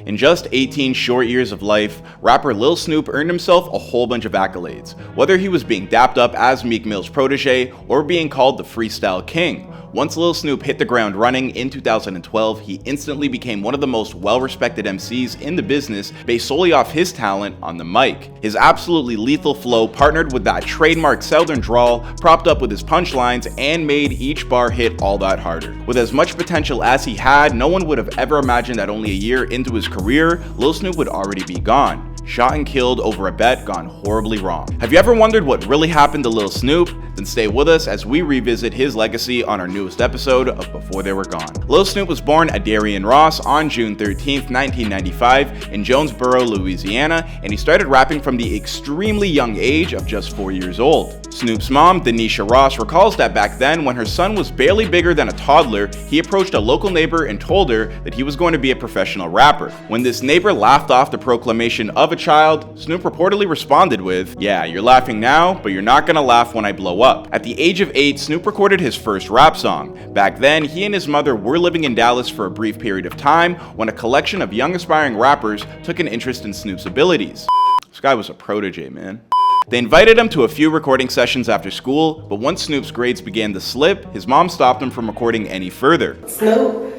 In just 18 short years of life, rapper Lil Snupe earned himself a whole bunch of accolades, whether he was being dapped up as Meek Mill's protege or being called the Freestyle King. Once Lil Snupe hit the ground running in 2012, he instantly became one of the most well-respected MCs in the business based solely off his talent on the mic. His absolutely lethal flow partnered with that trademark southern drawl, propped up with his punchlines, and made each bar hit all that harder. With as much potential as he had, no one would have ever imagined that only a year into his career, Lil Snupe would already be gone. Shot and killed over a bet gone horribly wrong. Have you ever wondered what really happened to Lil Snupe? Then stay with us as we revisit his legacy on our newest episode of Before They Were Gone. Lil Snupe was born Adarian Ross on June 13th, 1995 in Jonesboro, Louisiana, and he started rapping from the extremely young age of just 4 years old. Snoop's mom, Denisha Ross, recalls that back then, when her son was barely bigger than a toddler, he approached a local neighbor and told her that he was going to be a professional rapper. When this neighbor laughed off the proclamation of a child, Snoop reportedly responded with, "Yeah, you're laughing now, but you're not gonna laugh when I blow up." At the age of 8, Snoop recorded his first rap song. Back then, he and his mother were living in Dallas for a brief period of time when a collection of young aspiring rappers took an interest in Snoop's abilities. This guy was a protege, man. They invited him to a few recording sessions after school, but once Snoop's grades began to slip, his mom stopped him from recording any further. Snoop,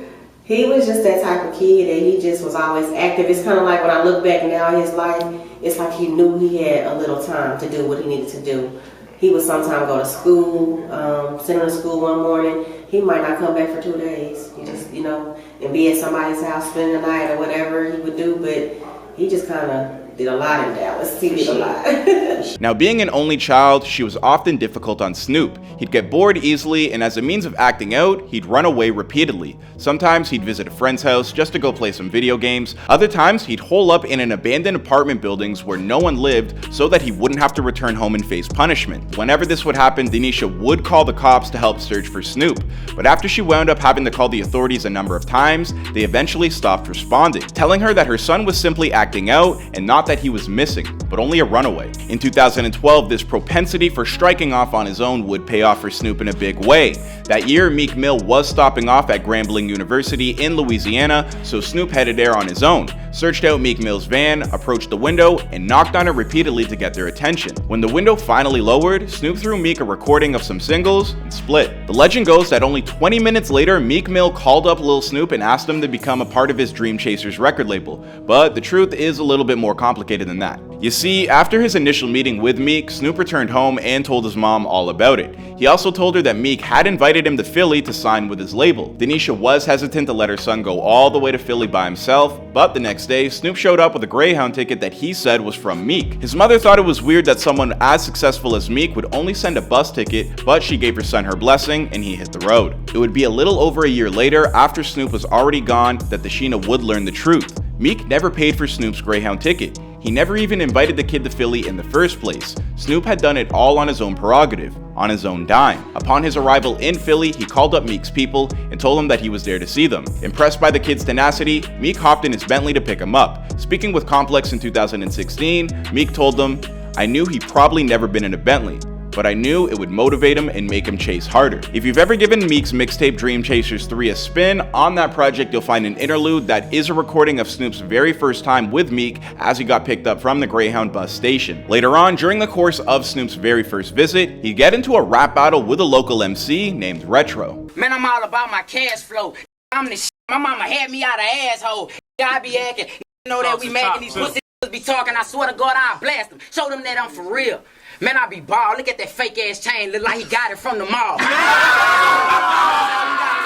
he was just that type of kid that he just was always active. It's kind of like when I look back now at his life, it's like he knew he had a little time to do what he needed to do. He would sometimes go to school, send him to school one morning. He might not come back for 2 days. He just, and be at somebody's house, spend the night or whatever he would do, but he just kind of did a lot in Dallas. He did a lot. Now, being an only child, she was often difficult on Snoop. He'd get bored easily, and as a means of acting out, he'd run away repeatedly. Sometimes he'd visit a friend's house just to go play some video games. Other times, he'd hole up in an abandoned apartment buildings where no one lived so that he wouldn't have to return home and face punishment. Whenever this would happen, Denisha would call the cops to help search for Snoop. But after she wound up having to call the authorities a number of times, they eventually stopped responding, telling her that her son was simply acting out and not that he was missing, but only a runaway. In 2012, this propensity for striking off on his own would pay off for Snoop in a big way. That year, Meek Mill was stopping off at Grambling University in Louisiana, so Snoop headed there on his own, searched out Meek Mill's van, approached the window, and knocked on it repeatedly to get their attention. When the window finally lowered, Snoop threw Meek a recording of some singles and split. The legend goes that only 20 minutes later, Meek Mill called up Lil Snoop and asked him to become a part of his Dream Chasers record label, but the truth is a little bit more complicated than that. You see, after his initial meeting with Meek, Snoop returned home and told his mom all about it. He also told her that Meek had invited him to Philly to sign with his label. Denisha was hesitant to let her son go all the way to Philly by himself, but the next day, Snoop showed up with a Greyhound ticket that he said was from Meek. His mother thought it was weird that someone as successful as Meek would only send a bus ticket, but she gave her son her blessing and he hit the road. It would be a little over a year later, after Snoop was already gone, that the Sheena would learn the truth. Meek never paid for Snoop's Greyhound ticket. He never even invited the kid to Philly in the first place. Snoop had done it all on his own prerogative, on his own dime. Upon his arrival in Philly, he called up Meek's people and told them that he was there to see them. Impressed by the kid's tenacity, Meek hopped in his Bentley to pick him up. Speaking with Complex in 2016, Meek told them, "I knew he'd probably never been in a Bentley, but I knew it would motivate him and make him chase harder." If you've ever given Meek's mixtape Dream Chasers 3 a spin, on that project you'll find an interlude that is a recording of Snoop's very first time with Meek as he got picked up from the Greyhound bus station. Later on, during the course of Snoop's very first visit, he'd get into a rap battle with a local MC named Retro. "Man, I'm all about my cash flow. I'm the shit. My mama had me out of asshole. I be acting. Know that we making these pussy be talking. I swear to God, I'll blast them. Show them that I'm for real. Man, I be bald. Look at that fake ass chain. Look like he got it from the mall."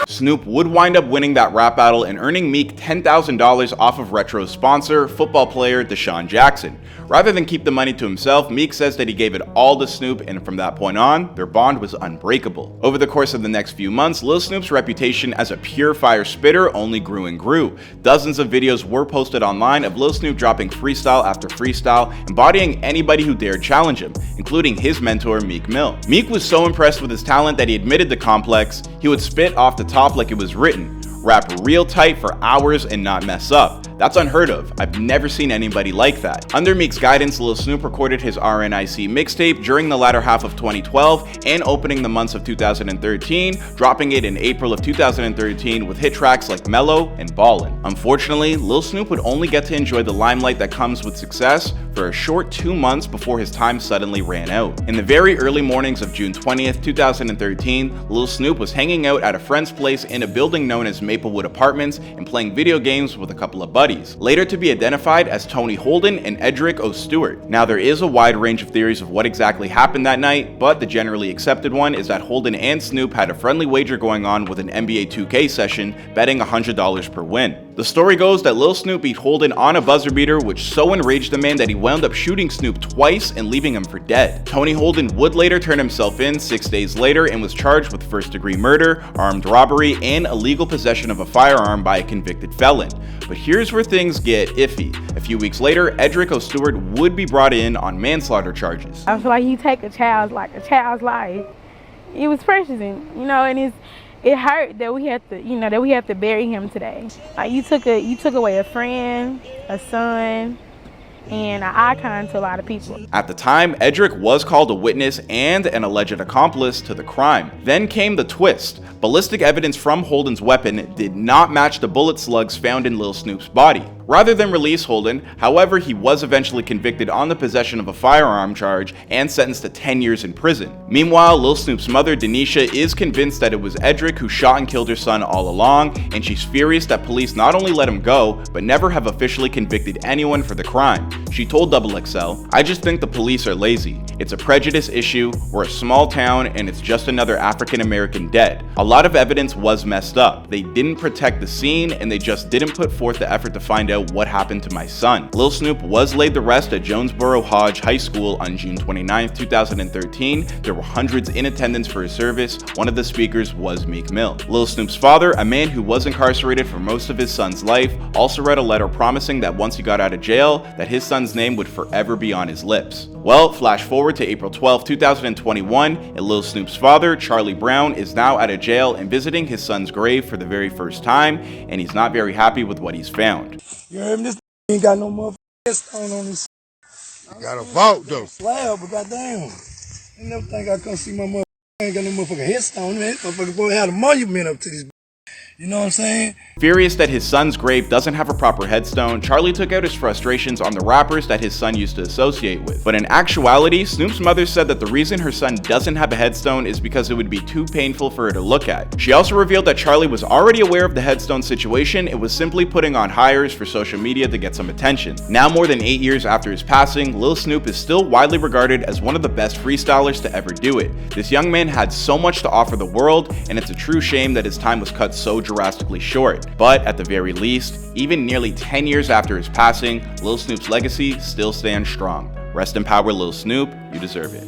Snoop would wind up winning that rap battle and earning Meek $10,000 off of Retro's sponsor, football player Deshaun Jackson. Rather than keep the money to himself, Meek says that he gave it all to Snoop, and from that point on, their bond was unbreakable. Over the course of the next few months, Lil Snoop's reputation as a pure fire spitter only grew and grew. Dozens of videos were posted online of Lil Snoop dropping freestyle after freestyle, embodying anybody who dared challenge him, including his mentor Meek Mill. Meek was so impressed with his talent that he admitted to Complex he would spit off the top like it was written. rap real tight for hours and not mess up. That's unheard of. I've never seen anybody like that. Under Meek's guidance, Lil Snupe recorded his RNIC mixtape during the latter half of 2012 and opening the months of 2013, dropping it in April of 2013 with hit tracks like Mellow and Ballin'. Unfortunately, Lil Snupe would only get to enjoy the limelight that comes with success for a short 2 months before his time suddenly ran out. In the very early mornings of June 20th, 2013, Lil Snupe was hanging out at a friend's place in a building known as Maplewood Apartments and playing video games with a couple of buddies, later to be identified as Tony Holden and Edric O. Stewart. Now, there is a wide range of theories of what exactly happened that night, but the generally accepted one is that Holden and Snoop had a friendly wager going on with an NBA 2K session, betting $100 per win. The story goes that Lil Snupe beat Holden on a buzzer beater, which so enraged the man that he wound up shooting Snoop twice and leaving him for dead. Tony Holden would later turn himself in 6 days later and was charged with first-degree murder, armed robbery, and illegal possession of a firearm by a convicted felon. But here's where things get iffy. A few weeks later, Edric O. Stewart would be brought in on manslaughter charges. I feel like you take a child's life. It was precious, and it hurt that we had to bury him today. Like you took away a friend, a son, and an icon to a lot of people. At the time, Edric was called a witness and an alleged accomplice to the crime. Then came the twist. Ballistic evidence from Holden's weapon did not match the bullet slugs found in Lil Snupe's body. Rather than release Holden, however, he was eventually convicted on the possession of a firearm charge and sentenced to 10 years in prison. Meanwhile, Lil Snupe's mother, Denisha, is convinced that it was Edric who shot and killed her son all along, and she's furious that police not only let him go, but never have officially convicted anyone for the crime. She told XXL, "I just think the police are lazy. It's a prejudice issue, we're a small town, and it's just another African American dead. A lot of evidence was messed up. They didn't protect the scene, and they just didn't put forth the effort to find out what happened to my son." Lil Snupe was laid to rest at Jonesboro Hodge High School on June 29, 2013. There were hundreds in attendance for his service. One of the speakers was Meek Mill. Lil Snupe's father, a man who was incarcerated for most of his son's life, also read a letter promising that once he got out of jail, that his son's name would forever be on his lips. Well, flash forward to April 12, 2021, and Lil Snupe's father, Charlie Brown, is now out of jail and visiting his son's grave for the very first time, and he's not very happy with what he's found. You heard me? This ain't got no motherfucking headstone on this. Got a vault though. Slab, but goddamn. I never think I come see my motherfucker. Ain't got no motherfucking headstone, man. This motherfucker boy had a monument up to this. You know what I'm saying? Furious that his son's grave doesn't have a proper headstone, Charlie took out his frustrations on the rappers that his son used to associate with. But in actuality, Snoop's mother said that the reason her son doesn't have a headstone is because it would be too painful for her to look at. She also revealed that Charlie was already aware of the headstone situation. It was simply putting on hires for social media to get some attention. Now, more than 8 years after his passing, Lil Snupe is still widely regarded as one of the best freestylers to ever do it. This young man had so much to offer the world, and it's a true shame that his time was cut so drastically short. But at the very least, even nearly 10 years after his passing, Lil Snupe's legacy still stands strong. Rest in power, Lil Snupe, you deserve it.